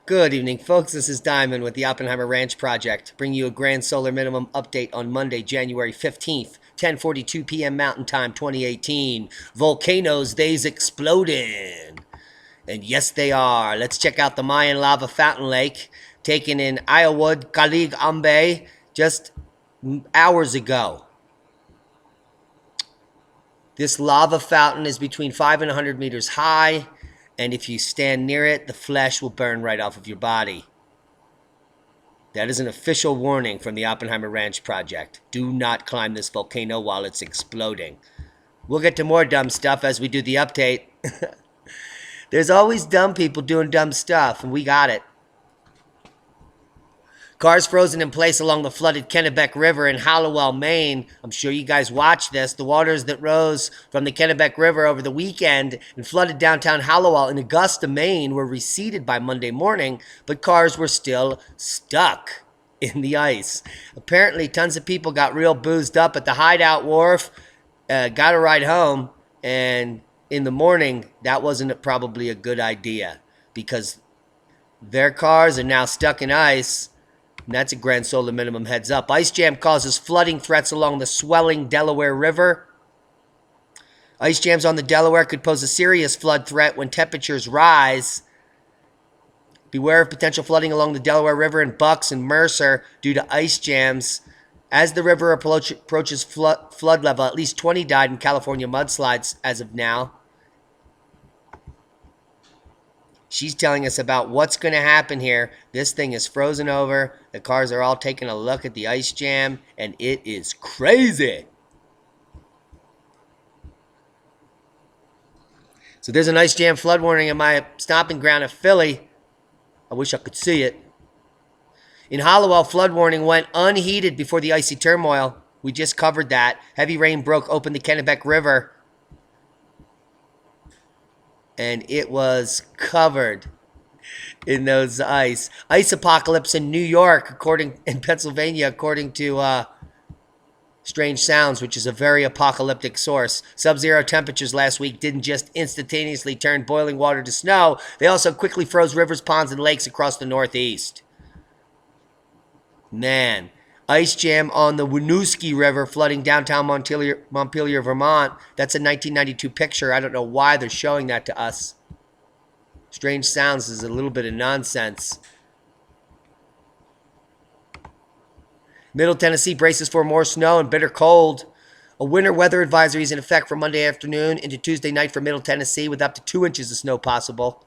Good evening, folks. This is Diamond with the Oppenheimer Ranch Project, bringing you a grand solar minimum update on Monday, January 15th, 10:42 p.m. Mountain Time, 2018. Volcanoes, they's exploding. And yes, they are. Let's check out the Mayan lava fountain lake taken in Iowa, Kalig Ambe, just hours ago. This lava fountain is between 5 and 100 meters high, and if you stand near it, the flesh will burn right off of your body. That is an official warning from the Oppenheimer Ranch Project. Do not climb this volcano while it's exploding. We'll get to more dumb stuff as we do the update. There's always dumb people doing dumb stuff, and we got it. Cars frozen in place along the flooded Kennebec River in Hallowell, Maine. I'm sure you guys watched this. The waters that rose from the Kennebec River over the weekend and flooded downtown Hallowell in Augusta, Maine were receded by Monday morning, but cars were still stuck in the ice. Apparently, tons of people got real boozed up at the Hideout Wharf, got a ride home, and in the morning, that wasn't probably a good idea because their cars are now stuck in ice. And that's a grand solar minimum heads up. Ice jam causes flooding threats along the swelling Delaware River. Ice jams on the Delaware could pose a serious flood threat when temperatures rise. Beware of potential flooding along the Delaware River in Bucks and Mercer due to ice jams. As the river approaches flood level, at least 20 died in California mudslides as of now. She's telling us about what's going to happen here. This thing is frozen over. The cars are all taking a look at the ice jam, and it is crazy. So there's an ice jam flood warning in my stomping ground of Philly. I wish I could see it. In Hallowell, flood warning went unheeded before the icy turmoil. We just covered that. Heavy rain broke open the Kennebec River, and it was covered in those ice. Ice apocalypse in New York, in Pennsylvania, according to Strange Sounds, which is a very apocalyptic source. Sub-zero temperatures last week didn't just instantaneously turn boiling water to snow. They also quickly froze rivers, ponds, and lakes across the Northeast. Man. Ice jam on the Winooski River flooding downtown Montpelier, Vermont. That's a 1992 picture. I don't know why they're showing that to us. Strange Sounds is a little bit of nonsense. Middle Tennessee braces for more snow and bitter cold. A winter weather advisory is in effect for Monday afternoon into Tuesday night for Middle Tennessee with up to 2 inches of snow possible.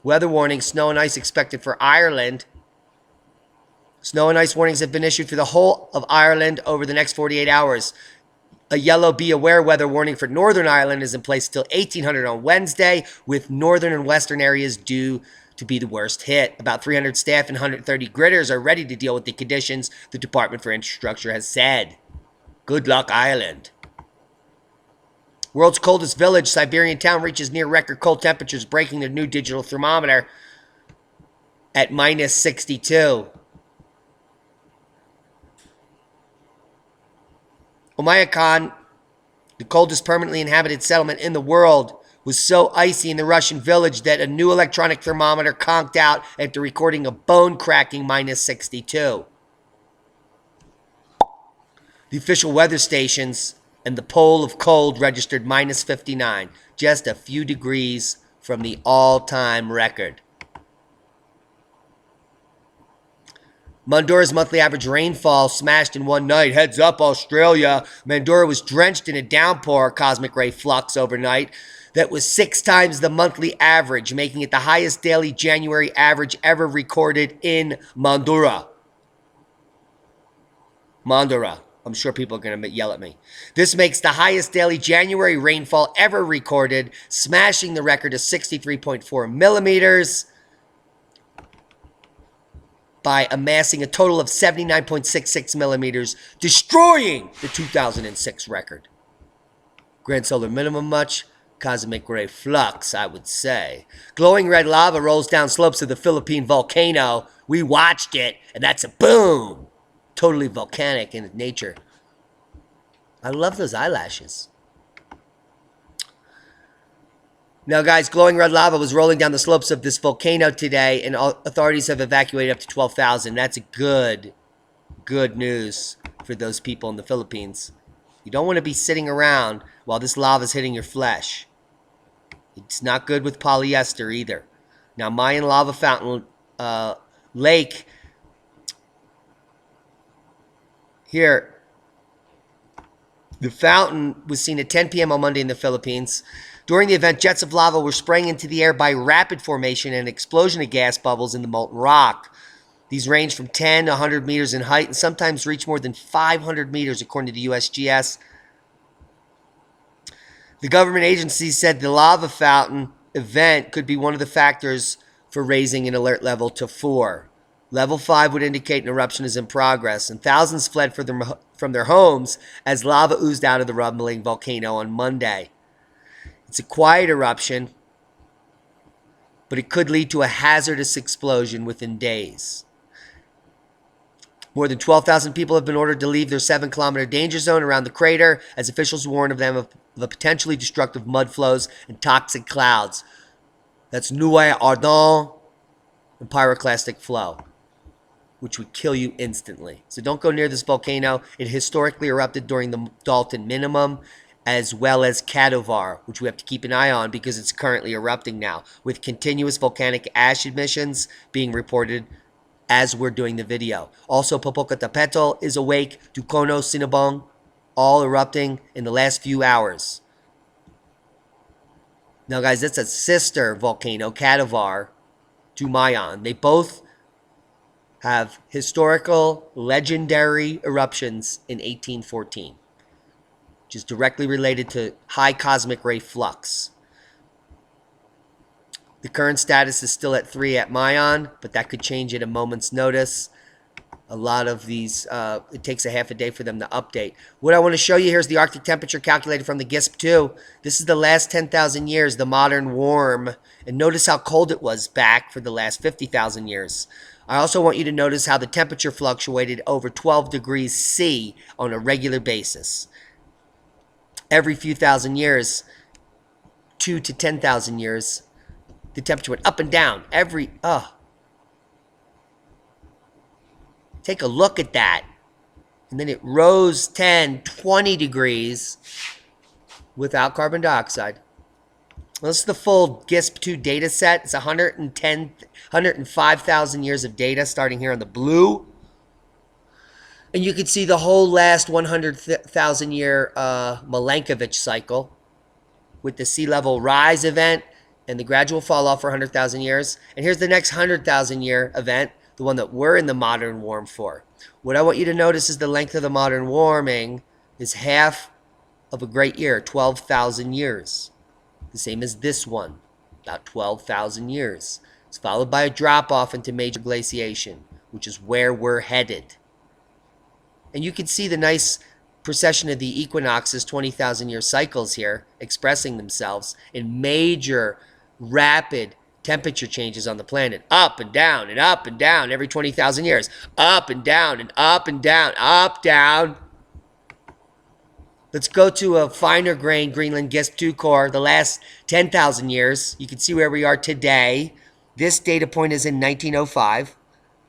Weather warning, snow and ice expected for Ireland. Snow and ice warnings have been issued for the whole of Ireland over the next 48 hours. A yellow be aware weather warning for Northern Ireland is in place till 1800 on Wednesday, with northern and western areas due to be the worst hit. About 300 staff and 130 gritters are ready to deal with the conditions, the Department for Infrastructure has said. Good luck, Ireland. World's coldest village, Siberian town, reaches near record cold temperatures, breaking the new digital thermometer at minus 62. Oeschger, the coldest permanently inhabited settlement in the world, was so icy in the Russian village that a new electronic thermometer conked out after recording a bone-cracking minus 62. The official weather stations and the pole of cold registered minus 59, just a few degrees from the all-time record. Mandurah's monthly average rainfall smashed in one night. Heads up, Australia. Mandurah was drenched in a downpour, cosmic ray flux overnight, that was 6 times the monthly average, making it the highest daily January average ever recorded in Mandurah. Mandurah. I'm sure people are going to yell at me. This makes the highest daily January rainfall ever recorded, smashing the record of 63.4 millimeters. By amassing a total of 79.66 millimeters, destroying the 2006 record. Grand solar minimum much? Cosmic ray flux, I would say. Glowing red lava rolls down slopes of the Philippine volcano. We watched it, and that's a boom. Totally volcanic in nature. I love those eyelashes. Now, guys, glowing red lava was rolling down the slopes of this volcano today, and authorities have evacuated up to 12,000. That's a good news for those people in the Philippines. You don't want to be sitting around while this lava is hitting your flesh. It's not good with polyester either. Now, Mayon Lava Fountain Lake here. The fountain was seen at 10 p.m. on Monday in the Philippines. During the event, jets of lava were spraying into the air by rapid formation and explosion of gas bubbles in the molten rock. These range from 10 to 100 meters in height and sometimes reach more than 500 meters, according to the USGS. The government agency said the lava fountain event could be one of the factors for raising an alert level to 4. Level 5 would indicate an eruption is in progress, and thousands fled from their homes as lava oozed out of the rumbling volcano on Monday. It's a quiet eruption, but it could lead to a hazardous explosion within days. More than 12,000 people have been ordered to leave their 7-kilometer danger zone around the crater as officials warn of them of the potentially destructive mud flows and toxic clouds. That's nuée ardente and pyroclastic flow, which would kill you instantly. So don't go near this volcano. It historically erupted during the Dalton minimum, as well as Kadivar, which we have to keep an eye on because it's currently erupting now, with continuous volcanic ash emissions being reported as we're doing the video. Also, Popocatépetl is awake, Tucono, Sinabong, all erupting in the last few hours. Now, guys, that's a sister volcano, Kadivar, to Mayon. They both have historical, legendary eruptions in 1814, which is directly related to high cosmic ray flux. The current status is still at 3 at Mayon, but that could change at a moment's notice. A lot of these, it takes a half a day for them to update. What I want to show you here is the Arctic temperature calculated from the GISP-2. This is the last 10,000 years, the modern warm. And notice how cold it was back for the last 50,000 years. I also want you to notice how the temperature fluctuated over 12 degrees C on a regular basis. Every few thousand years, 2 to 10,000 years, the temperature went up and down. Take a look at that. And then it rose 10, 20 degrees without carbon dioxide. Well, this is the full GISP-2 data set. It's 105,000 years of data starting here on the blue. And you can see the whole last 100,000 year Milankovitch cycle with the sea level rise event and the gradual fall off for 100,000 years. And here's the next 100,000 year event, the one that we're in the modern warm for. What I want you to notice is the length of the modern warming is half of a great year, 12,000 years. The same as this one, about 12,000 years. It's followed by a drop-off into major glaciation, which is where we're headed. And you can see the nice precession of the equinoxes, 20,000 year cycles here, expressing themselves in major, rapid temperature changes on the planet. Up and down and up and down every 20,000 years. Up and down and up and down, up, down. Let's go to a finer grain Greenland GISP-2 core, the last 10,000 years. You can see where we are today. This data point is in 1905.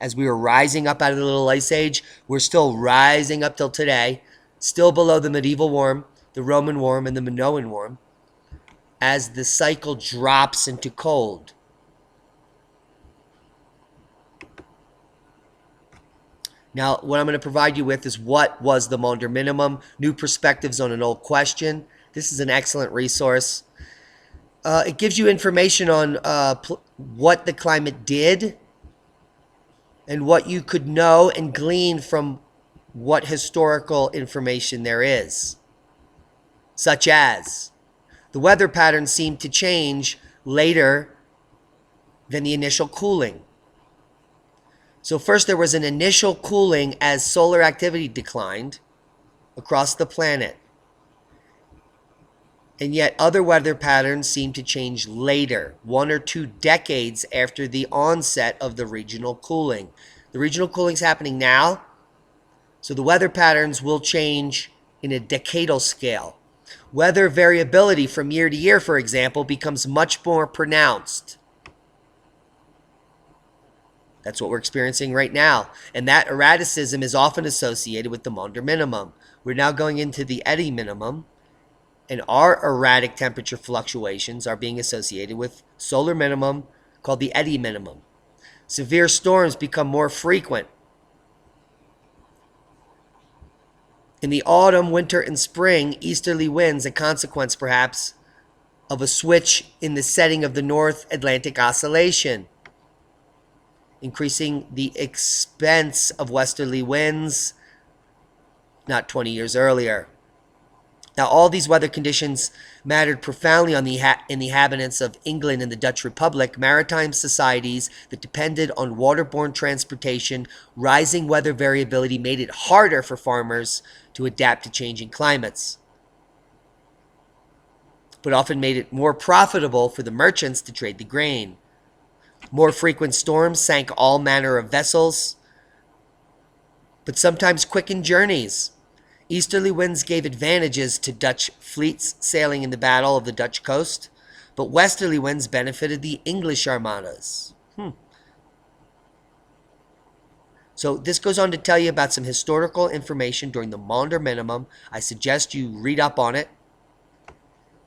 As we were rising up out of the Little Ice Age, we're still rising up till today. Still below the medieval warm, the Roman warm, and the Minoan warm. As the cycle drops into cold. Now, what I'm going to provide you with is what was the Maunder minimum, new perspectives on an old question. This is an excellent resource. It gives you information on what the climate did and what you could know and glean from what historical information there is. Such as, the weather patterns seem to change later than the initial cooling. So first there was an initial cooling as solar activity declined across the planet. And yet other weather patterns seem to change later, 1 or 2 decades after the onset of the regional cooling. The regional cooling is happening now, so the weather patterns will change in a decadal scale. Weather variability from year to year, for example, becomes much more pronounced. That's what we're experiencing right now. And that erraticism is often associated with the Maunder minimum. We're now going into the eddy minimum, and our erratic temperature fluctuations are being associated with solar minimum called the eddy minimum. Severe storms become more frequent. In the autumn, winter, and spring, easterly winds, a consequence perhaps of a switch in the setting of the North Atlantic Oscillation, increasing the expense of westerly winds not 20 years earlier. Now, all these weather conditions mattered profoundly on the inhabitants of England and the Dutch Republic, maritime societies that depended on waterborne transportation. Rising weather variability made it harder for farmers to adapt to changing climates, but often made it more profitable for the merchants to trade the grain. More frequent storms sank all manner of vessels, but sometimes quickened journeys. Easterly winds gave advantages to Dutch fleets sailing in the Battle of the Dutch coast, but westerly winds benefited the English armadas. So this goes on to tell you about some historical information during the Maunder minimum. I suggest you read up on it.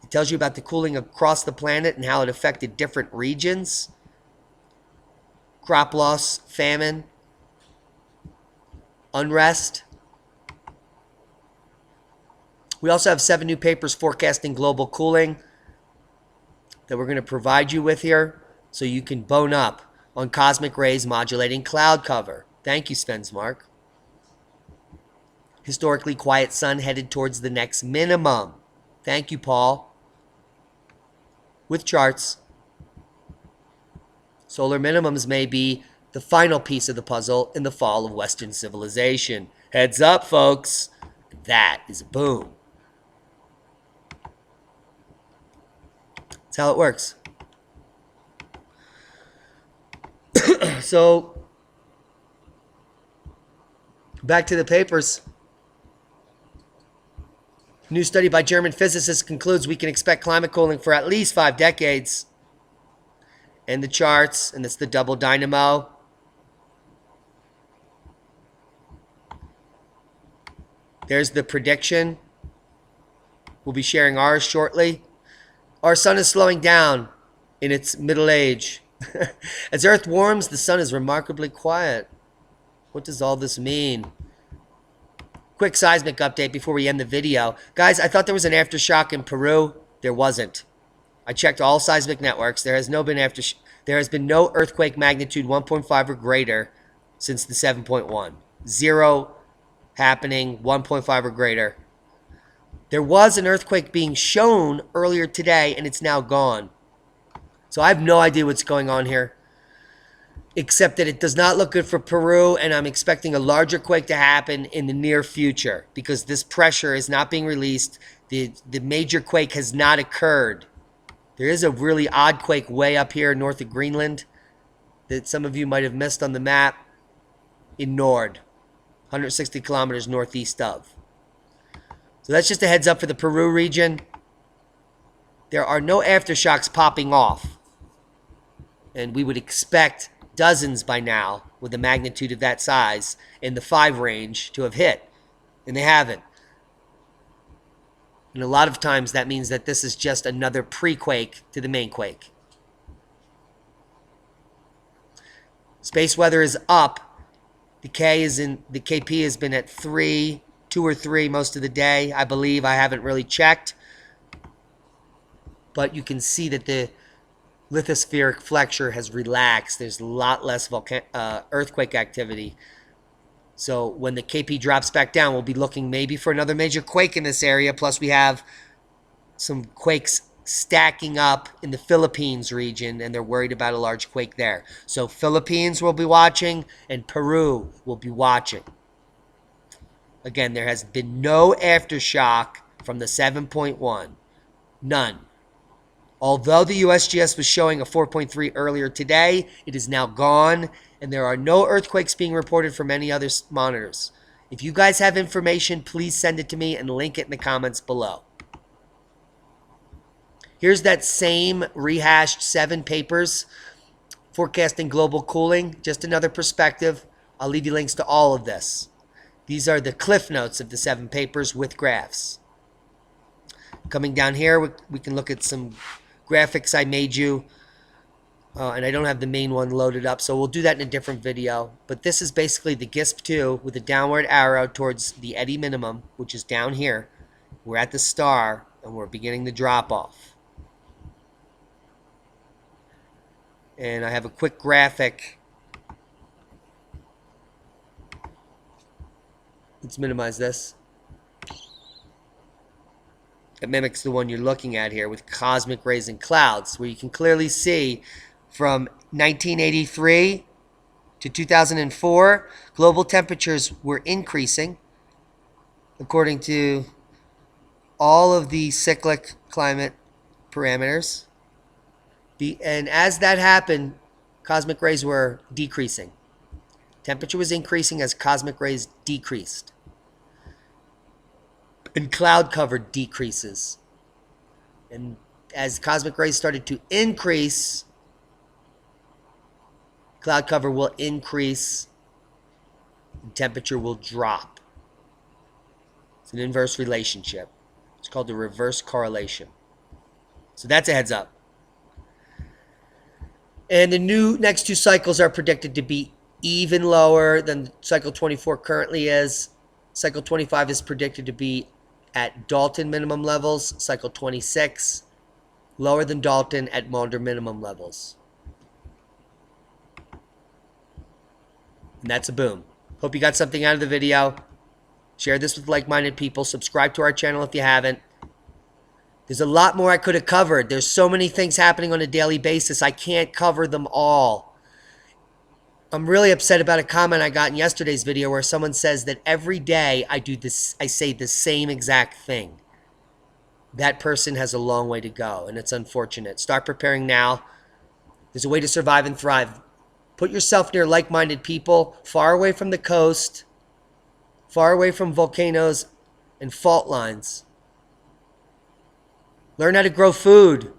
It tells you about the cooling across the planet and how it affected different regions. Crop loss, famine, unrest. We also have 7 new papers forecasting global cooling that we're going to provide you with here so you can bone up on cosmic rays modulating cloud cover. Thank you, Svensmark. Historically quiet sun headed towards the next minimum. Thank you, Paul. With charts. Solar minimums may be the final piece of the puzzle in the fall of Western civilization. Heads up, folks. That is a boom. That's how it works. So, back to the papers. New study by German physicists concludes we can expect climate cooling for at least 5 decades. And the charts, and it's the double dynamo. There's the prediction. We'll be sharing ours shortly. Our sun is slowing down in its middle age. As Earth warms, the sun is remarkably quiet. What does all this mean? Quick seismic update before we end the video. Guys, I thought there was an aftershock in Peru. There wasn't. I checked all seismic networks. There has been no earthquake magnitude 1.5 or greater since the 7.1. 0 happening, 1.5 or greater. There was an earthquake being shown earlier today, and it's now gone. So I have no idea what's going on here, except that it does not look good for Peru, and I'm expecting a larger quake to happen in the near future because this pressure is not being released. The major quake has not occurred. There is a really odd quake way up here north of Greenland that some of you might have missed on the map in Nord, 160 kilometers northeast of. So that's just a heads up for the Peru region. There are no aftershocks popping off. And we would expect dozens by now with a magnitude of that size in the 5 range to have hit. And they haven't. And a lot of times that means that this is just another pre-quake to the main quake. Space weather is up. The KP has been at 2 or 3 most of the day, I believe. I haven't really checked. But you can see that the lithospheric flexure has relaxed. There's a lot less earthquake activity. So when the KP drops back down, we'll be looking maybe for another major quake in this area. Plus we have some quakes stacking up in the Philippines region, and they're worried about a large quake there. So Philippines will be watching, and Peru will be watching. Again, there has been no aftershock from the 7.1. None. Although the USGS was showing a 4.3 earlier today, it is now gone, and there are no earthquakes being reported from any other monitors. If you guys have information, please send it to me and link it in the comments below. Here's that same rehashed 7 papers forecasting global cooling. Just another perspective. I'll leave you links to all of this. These are the cliff notes of the 7 papers with graphs. Coming down here, we can look at some graphics I made you. And I don't have the main one loaded up, so we'll do that in a different video. But this is basically the GISP2 with a downward arrow towards the eddy minimum, which is down here. We're at the star, and we're beginning the drop-off. And I have a quick graphic. Let's minimize this. It mimics the one you're looking at here with cosmic rays and clouds, where you can clearly see from 1983 to 2004, global temperatures were increasing according to all of the cyclic climate parameters. And as that happened, cosmic rays were decreasing. Temperature was increasing as cosmic rays decreased. And cloud cover decreases. And as cosmic rays started to increase, cloud cover will increase and temperature will drop. It's an inverse relationship. It's called the reverse correlation. So that's a heads up. And the next 2 cycles are predicted to be even lower than cycle 24 currently is. Cycle 25 is predicted to be at Dalton minimum levels. Cycle 26, lower than Dalton at Maunder minimum levels. And that's a boom. Hope you got something out of the video. Share this with like-minded people. Subscribe to our channel if you haven't. There's a lot more I could have covered. There's so many things happening on a daily basis. I can't cover them all. I'm really upset about a comment I got in yesterday's video where someone says that every day I say the same exact thing. That person has a long way to go, and it's unfortunate. Start preparing now. There's a way to survive and thrive. Put yourself near like-minded people, far away from the coast, far away from volcanoes and fault lines. Learn how to grow food.